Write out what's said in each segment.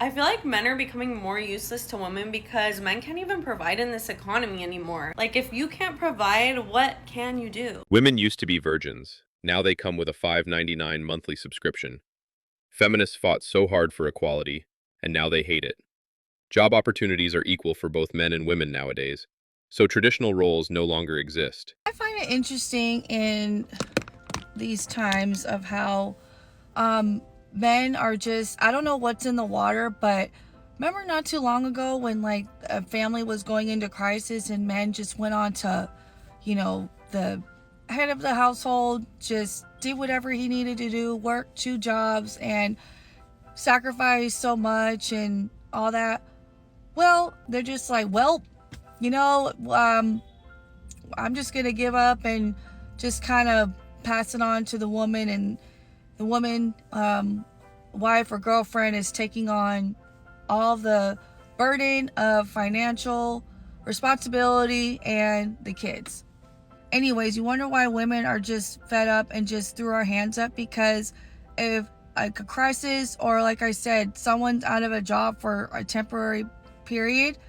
I feel like men are becoming more useless to women because men can't even provide in this economy anymore. Like, if you can't provide, what can you do? Women used to be virgins. Now they come with a $5.99 monthly subscription. Feminists fought so hard for equality, and now they hate it. Job opportunities are equal for both men and women nowadays, so traditional roles no longer exist. I find it interesting in these times of how men are just, I don't know what's in the water, but remember not too long ago when like a family was going into crisis and men just went on to, the head of the household, just did whatever he needed to do, work 2 jobs and sacrifice so much and all that. Well, they're just like, well, I'm just going to give up and just kind of pass it on to the woman, and the woman, wife or girlfriend, is taking on all the burden of financial responsibility and the kids. Anyways, you wonder why women are just fed up and just threw our hands up, because if like a crisis or, like I said, someone's out of a job for a temporary period,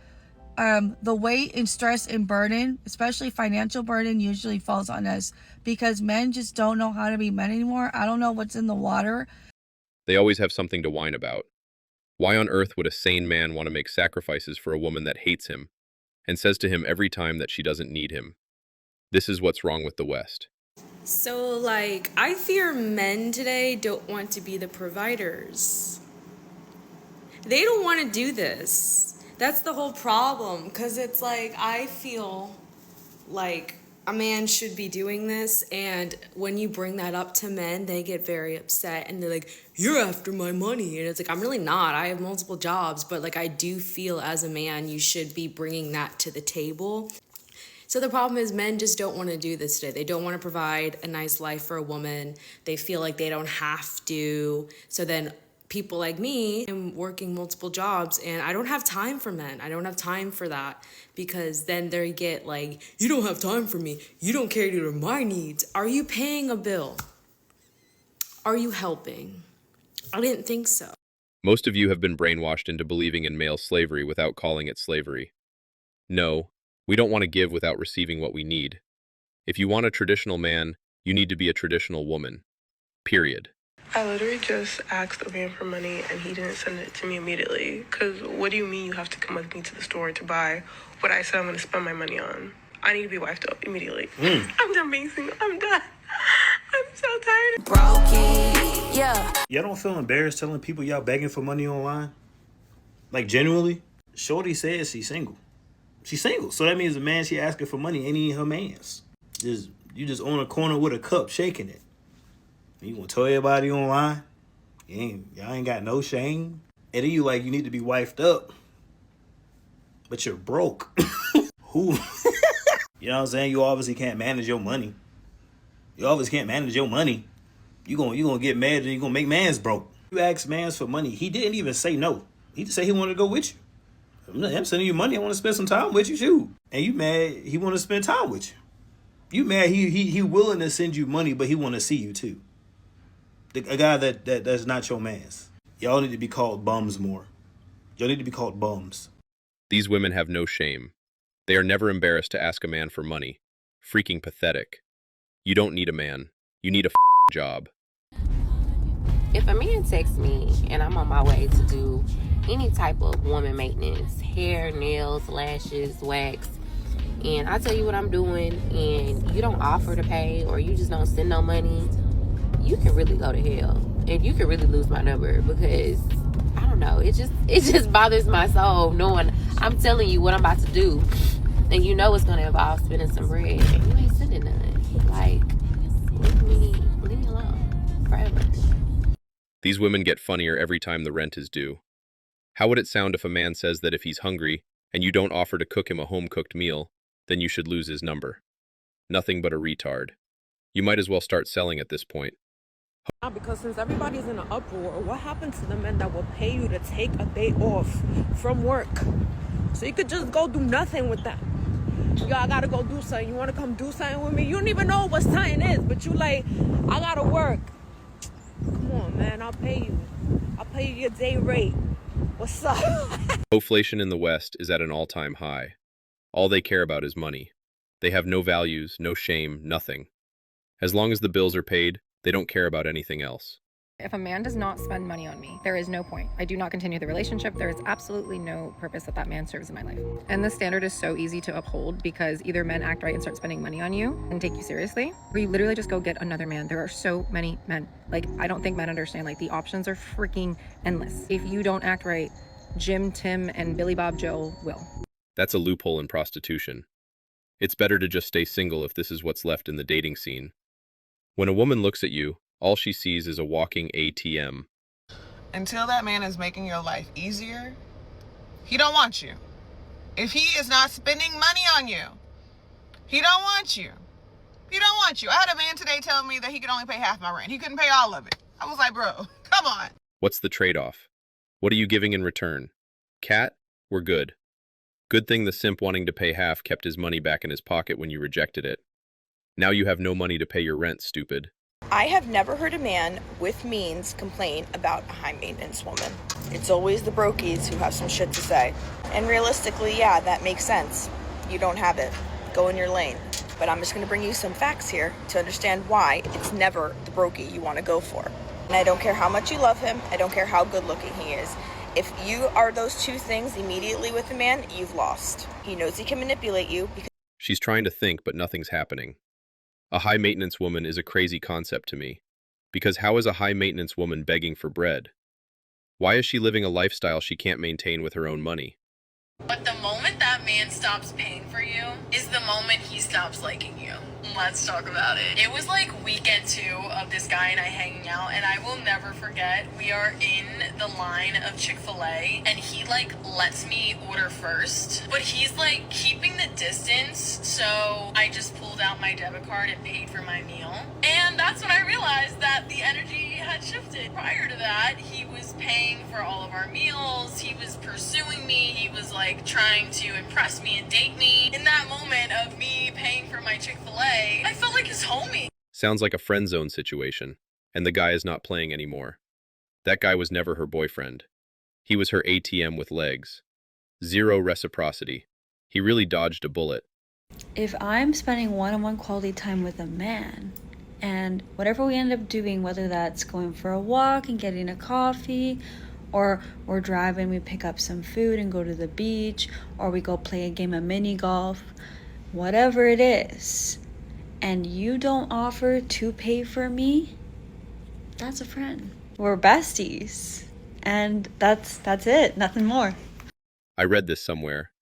the weight and stress and burden, especially financial burden, usually falls on us because men just don't know how to be men anymore. I don't know what's in the water. They always have something to whine about. Why on earth would a sane man want to make sacrifices for a woman that hates him and says to him every time that she doesn't need him? This is what's wrong with the West. So, I fear men today don't want to be the providers. They don't want to do this. That's the whole problem, because it's like, I feel like a man should be doing this, and when you bring that up to men, they get very upset, and they're like, you're after my money, and it's like, I'm really not. I have multiple jobs, but I do feel as a man, you should be bringing that to the table. So the problem is men just don't want to do this today. They don't want to provide a nice life for a woman. They feel like they don't have to. So then people like me, I'm working multiple jobs and I don't have time for men. I don't have time for that, because then they get like, you don't have time for me. You don't care to my needs. Are you paying a bill? Are you helping? I didn't think so. Most of you have been brainwashed into believing in male slavery without calling it slavery. No, we don't want to give without receiving what we need. If you want a traditional man, you need to be a traditional woman. Period. I literally just asked a man for money and he didn't send it to me immediately. Because what do you mean you have to come with me to the store to buy what I said I'm going to spend my money on? I need to be wifed up immediately. I'm done being single. I'm done. I'm so tired. Broken, yeah. Y'all don't feel embarrassed telling people y'all begging for money online? Like, genuinely? Shorty says she's single. She's single. So that means the man she asking for money ain't even her man's. You just on a corner with a cup shaking it. You gonna tell everybody online? Y'all ain't got no shame. And then you need to be wifed up. But you're broke. Who? You know what I'm saying? You obviously can't manage your money. You gonna get mad and you gonna make mans broke. You ask mans for money. He didn't even say no. He just said he wanted to go with you. I'm sending you money. I want to spend some time with you too. And you mad he want to spend time with you. You mad he willing to send you money, but he want to see you too. A guy that's not your man's. Y'all need to be called bums more. Y'all need to be called bums. These women have no shame. They are never embarrassed to ask a man for money. Freaking pathetic. You don't need a man. You need a job. If a man texts me and I'm on my way to do any type of woman maintenance, hair, nails, lashes, wax, and I tell you what I'm doing and you don't offer to pay or you just don't send no money, you can really go to hell. And you can really lose my number, because I don't know, it just bothers my soul knowing I'm telling you what I'm about to do and you know it's gonna involve spending some bread and you ain't sending none. Like, leave me alone forever. These women get funnier every time the rent is due. How would it sound if a man says that if he's hungry and you don't offer to cook him a home-cooked meal, then you should lose his number? Nothing but a retard. You might as well start selling at this point. Because since everybody's in an uproar, what happened to the men that will pay you to take a day off from work so you could just go do nothing with them? Yo, I gotta go do something. You wanna come do something with me? You don't even know what something is, but you like, I gotta work. Come on, man, I'll pay you. I'll pay you your day rate. What's up? Inflation in the West is at an all-time high. All they care about is money. They have no values, no shame, nothing. As long as the bills are paid, they don't care about anything else. If a man does not spend money on me, there is no point. I do not continue the relationship. There is absolutely no purpose that man serves in my life. And the standard is so easy to uphold because either men act right and start spending money on you and take you seriously, or you literally just go get another man. There are so many men. Like, I don't think men understand, like, the options are freaking endless. If you don't act right, Jim, Tim, and Billy Bob Joe will. That's a loophole in prostitution. It's better to just stay single if this is what's left in the dating scene. When a woman looks at you, all she sees is a walking ATM. Until that man is making your life easier, he don't want you. If he is not spending money on you, he don't want you. He don't want you. I had a man today tell me that he could only pay half my rent. He couldn't pay all of it. I was like, bro, come on. What's the trade-off? What are you giving in return? Cat? We're good. Good thing the simp wanting to pay half kept his money back in his pocket when you rejected it. Now you have no money to pay your rent, stupid. I have never heard a man with means complain about a high-maintenance woman. It's always the brokies who have some shit to say. And realistically, yeah, that makes sense. You don't have it. Go in your lane. But I'm just going to bring you some facts here to understand why it's never the brokey you want to go for. And I don't care how much you love him. I don't care how good-looking he is. If you are those two things immediately with a man, you've lost. He knows he can manipulate you because... She's trying to think, but nothing's happening. A high-maintenance woman is a crazy concept to me. Because how is a high-maintenance woman begging for bread? Why is she living a lifestyle she can't maintain with her own money? But the moment that man stops paying for you is the moment he stops liking you. Let's talk about it. It was like weekend 2 of this guy and I hanging out, and I will never forget, we are in the line of Chick-fil-A and he like lets me order first, but he's like keeping the distance, so I just pulled out my debit card and paid for my meal. And that's when I realized that the energy had shifted. Prior to that, he was paying for all of our meals, he was pursuing me, he was like trying to impress me and date me. In that moment of me paying for my Chick-fil-A, I felt like his homie. Sounds like a friend zone situation, and the guy is not playing anymore. That guy was never her boyfriend. He was her ATM with legs. Zero reciprocity. He really dodged a bullet. If I'm spending one-on-one quality time with a man, and whatever we end up doing, whether that's going for a walk and getting a coffee, or we're driving, we pick up some food and go to the beach, or we go play a game of mini golf, whatever it is, and you don't offer to pay for me, that's a friend. We're besties. And that's it, nothing more. I read this somewhere.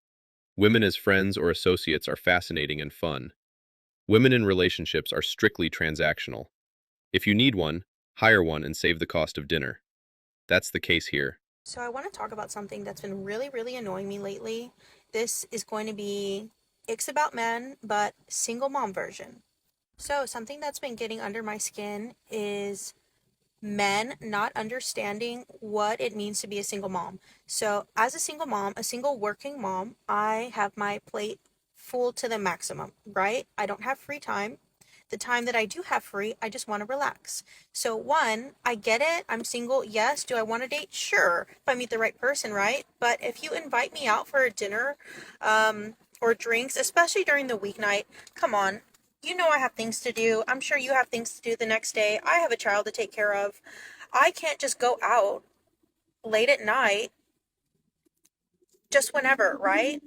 Women as friends or associates are fascinating and fun. Women in relationships are strictly transactional. If you need one, hire one and save the cost of dinner. That's the case here. So I want to talk about something that's been really, really annoying me lately. This is going to be Icks About Men, but single mom version. So something that's been getting under my skin is men not understanding what it means to be a single mom. So as a single mom, a single working mom, I have my plate full to the maximum, right? I don't have free time. The time that I do have free, I just want to relax. So one, I get it. I'm single. Yes. Do I want to date? Sure. If I meet the right person, right? But if you invite me out for a dinner, or drinks, especially during the weeknight, come on. You know I have things to do. I'm sure you have things to do the next day. I have a child to take care of. I can't just go out late at night just whenever, right?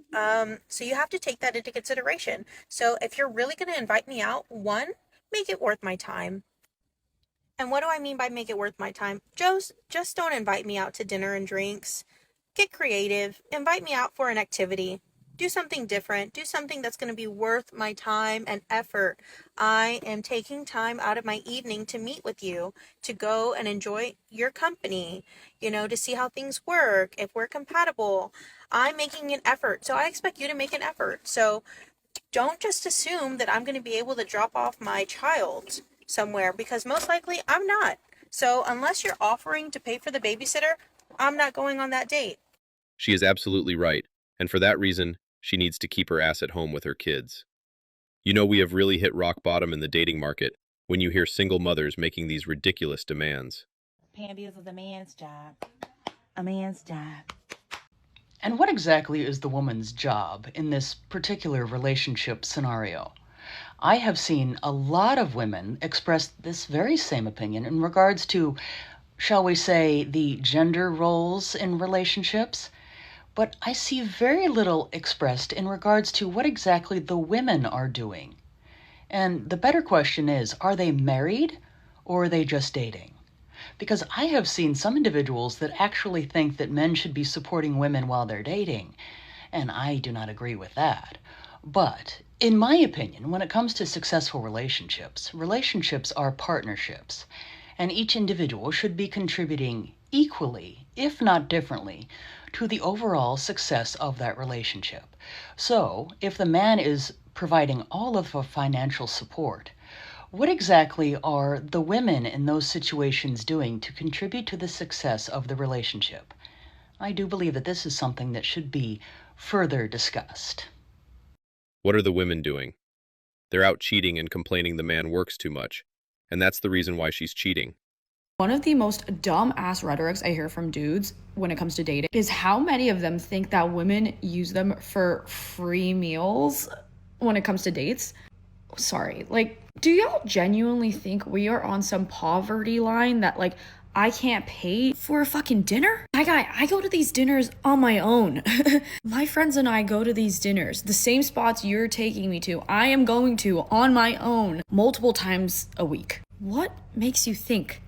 So you have to take that into consideration. So if you're really going to invite me out, one, make it worth my time. And what do I mean by make it worth my time? Just don't invite me out to dinner and drinks. Get creative. Invite me out for an activity. Do something different. Do something that's going to be worth my time and effort. I am taking time out of my evening to meet with you, to go and enjoy your company, to see how things work, if we're compatible. I'm making an effort, so I expect you to make an effort. So don't just assume that I'm going to be able to drop off my child somewhere, because most likely I'm not. So unless you're offering to pay for the babysitter, I'm not going on that date. She is absolutely right, and for that reason, she needs to keep her ass at home with her kids. You know, we have really hit rock bottom in the dating market when you hear single mothers making these ridiculous demands. Paying bills is a man's job. A man's job. And what exactly is the woman's job in this particular relationship scenario? I have seen a lot of women express this very same opinion in regards to, shall we say, the gender roles in relationships. But I see very little expressed in regards to what exactly the women are doing. And the better question is, are they married or are they just dating? Because I have seen some individuals that actually think that men should be supporting women while they're dating, and I do not agree with that. But in my opinion, when it comes to successful relationships, relationships are partnerships, and each individual should be contributing equally, if not differently, to the overall success of that relationship. So, if the man is providing all of the financial support, what exactly are the women in those situations doing to contribute to the success of the relationship? I do believe that this is something that should be further discussed. What are the women doing? They're out cheating and complaining the man works too much, and that's the reason why she's cheating. One of the most dumb-ass rhetorics I hear from dudes when it comes to dating is how many of them think that women use them for free meals when it comes to dates. Sorry, like, do y'all genuinely think we are on some poverty line that, like, I can't pay for a fucking dinner? I go to these dinners on my own. My friends and I go to these dinners, the same spots you're taking me to, I am going to on my own multiple times a week. What makes you think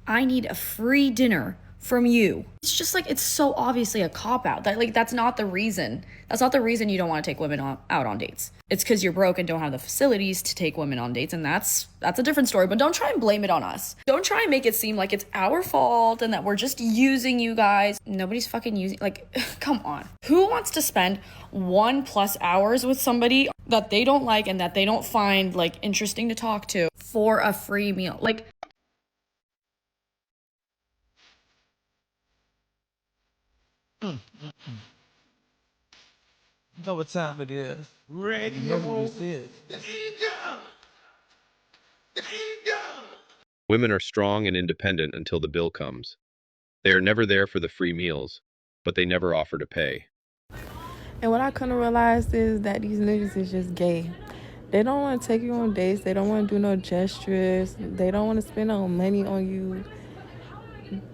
I need a free dinner from you? It's just like, it's so obviously a cop-out. That's not the reason. That's not the reason you don't want to take women out on dates. It's because you're broke and don't have the facilities to take women on dates, and that's a different story. But don't try and blame it on us. Don't try and make it seem like it's our fault and that we're just using you guys. Nobody's fucking using, like, come on. Who wants to spend 1+ hours with somebody that they don't like and that they don't find, like, interesting to talk to for a free meal? Like, You know what time it is. Ready. You know what this is. Women are strong and independent until the bill comes. They are never there for the free meals, but they never offer to pay. And what I couldn't realize is that these niggas is just gay. They don't want to take you on dates. They don't want to do no gestures. They don't want to spend no money on you.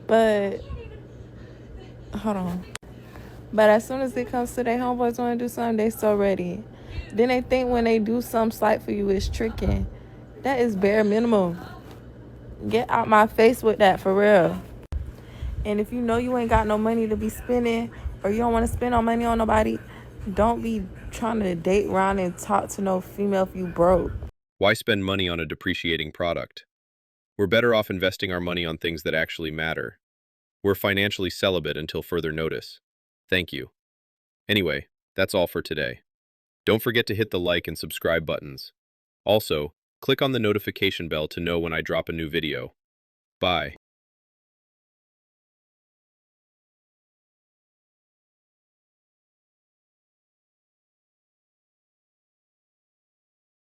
But, hold on. But as soon as it comes to their homeboys want to do something, they so ready. Then they think when they do something slight for you, it's tricking. That is bare minimum. Get out my face with that, for real. And if you know you ain't got no money to be spending, or you don't want to spend no money on nobody, don't be trying to date around and talk to no female if you broke. Why spend money on a depreciating product? We're better off investing our money on things that actually matter. We're financially celibate until further notice. Thank you. Anyway, that's all for today. Don't forget to hit the like and subscribe buttons. Also, click on the notification bell to know when I drop a new video. Bye.